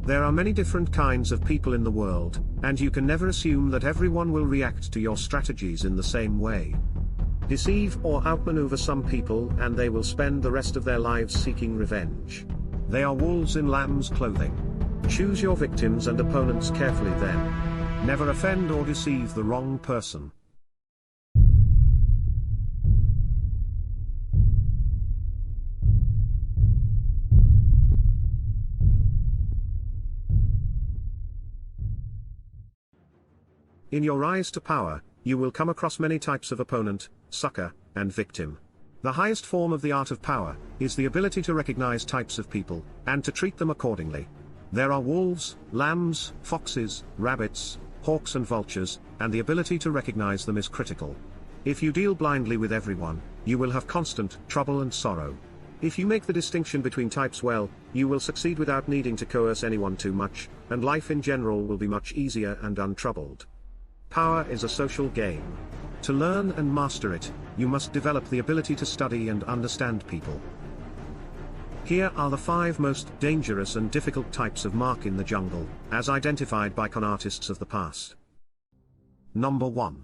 There are many different kinds of people in the world, and you can never assume that everyone will react to your strategies in the same way. Deceive or outmaneuver some people and they will spend the rest of their lives seeking revenge. They are wolves in lamb's clothing. Choose your victims and opponents carefully then. Never offend or deceive the wrong person. In your rise to power, you will come across many types of opponent, sucker, and victim. The highest form of the art of power is the ability to recognize types of people, and to treat them accordingly. There are wolves, lambs, foxes, rabbits, hawks and vultures, and the ability to recognize them is critical. If you deal blindly with everyone, you will have constant trouble and sorrow. If you make the distinction between types well, you will succeed without needing to coerce anyone too much, and life in general will be much easier and untroubled. Power is a social game. To learn and master it, you must develop the ability to study and understand people. Here are the 5 most dangerous and difficult types of mark in the jungle, as identified by con artists of the past. Number 1.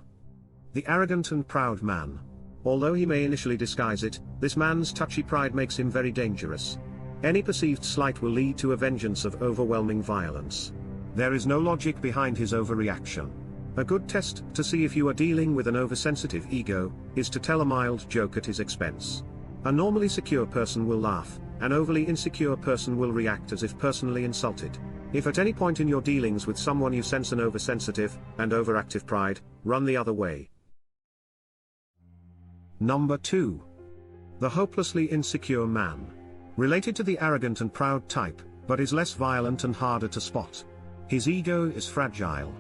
The arrogant and proud man. Although he may initially disguise it, this man's touchy pride makes him very dangerous. Any perceived slight will lead to a vengeance of overwhelming violence. There is no logic behind his overreaction. A good test to see if you are dealing with an oversensitive ego is to tell a mild joke at his expense. A normally secure person will laugh, an overly insecure person will react as if personally insulted. If at any point in your dealings with someone you sense an oversensitive and overactive pride, run the other way. Number 2. The hopelessly insecure man. Related to the arrogant and proud type, but is less violent and harder to spot. His ego is fragile.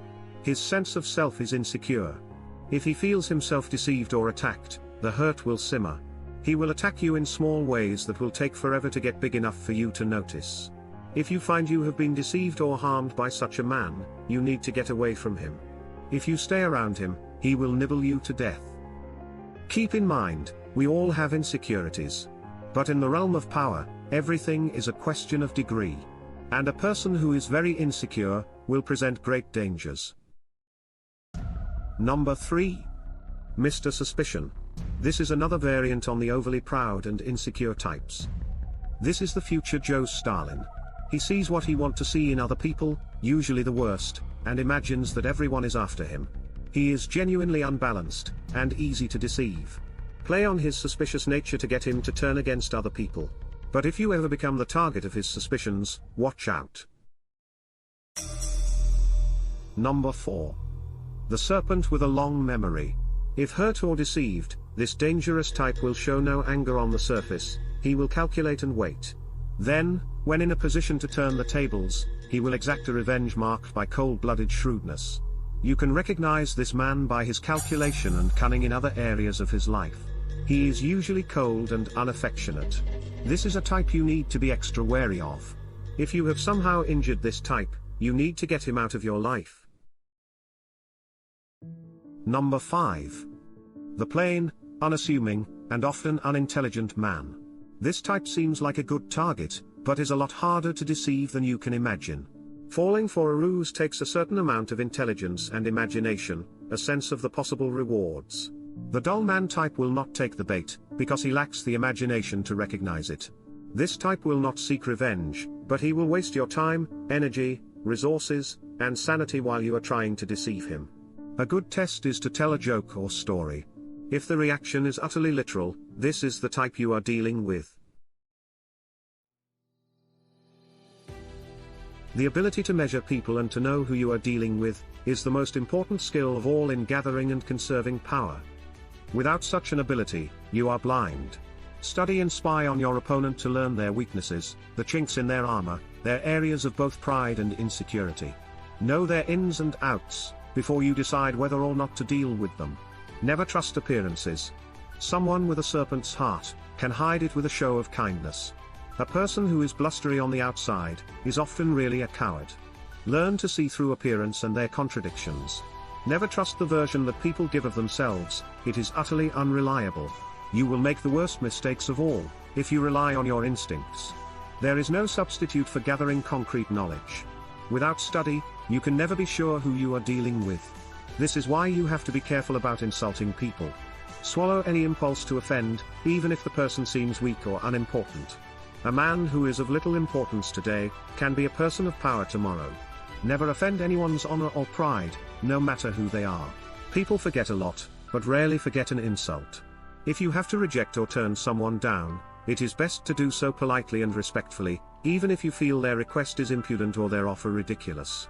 His sense of self is insecure. If he feels himself deceived or attacked, the hurt will simmer. He will attack you in small ways that will take forever to get big enough for you to notice. If you find you have been deceived or harmed by such a man, you need to get away from him. If you stay around him, he will nibble you to death. Keep in mind, we all have insecurities. But in the realm of power, everything is a question of degree. And a person who is very insecure will present great dangers. Number 3. Mr. Suspicion. This is another variant on the overly proud and insecure types. This is the future Joe Stalin. He sees what he wants to see in other people, usually the worst, and imagines that everyone is after him. He is genuinely unbalanced, and easy to deceive. Play on his suspicious nature to get him to turn against other people. But if you ever become the target of his suspicions, watch out. Number 4. The serpent with a long memory. If hurt or deceived, this dangerous type will show no anger on the surface, he will calculate and wait. Then, when in a position to turn the tables, he will exact a revenge marked by cold-blooded shrewdness. You can recognize this man by his calculation and cunning in other areas of his life. He is usually cold and unaffectionate. This is a type you need to be extra wary of. If you have somehow injured this type, you need to get him out of your life. Number 5. The plain, unassuming, and often unintelligent man. This type seems like a good target, but is a lot harder to deceive than you can imagine. Falling for a ruse takes a certain amount of intelligence and imagination, a sense of the possible rewards. The dull man type will not take the bait, because he lacks the imagination to recognize it. This type will not seek revenge, but he will waste your time, energy, resources, and sanity while you are trying to deceive him. A good test is to tell a joke or story. If the reaction is utterly literal, this is the type you are dealing with. The ability to measure people and to know who you are dealing with, is the most important skill of all in gathering and conserving power. Without such an ability, you are blind. Study and spy on your opponent to learn their weaknesses, the chinks in their armor, their areas of both pride and insecurity. Know their ins and outs, before you decide whether or not to deal with them. Never trust appearances. Someone with a serpent's heart can hide it with a show of kindness. A person who is blustery on the outside is often really a coward. Learn to see through appearance and their contradictions. Never trust the version that people give of themselves, it is utterly unreliable. You will make the worst mistakes of all, if you rely on your instincts. There is no substitute for gathering concrete knowledge. Without study, you can never be sure who you are dealing with. This is why you have to be careful about insulting people. Swallow any impulse to offend, even if the person seems weak or unimportant. A man who is of little importance today, can be a person of power tomorrow. Never offend anyone's honor or pride, no matter who they are. People forget a lot, but rarely forget an insult. If you have to reject or turn someone down, it is best to do so politely and respectfully, even if you feel their request is impudent or their offer ridiculous.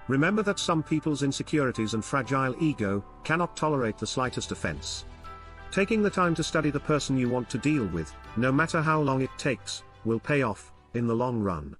Remember that some people's insecurities and fragile ego cannot tolerate the slightest offense. Taking the time to study the person you want to deal with, no matter how long it takes, will pay off in the long run.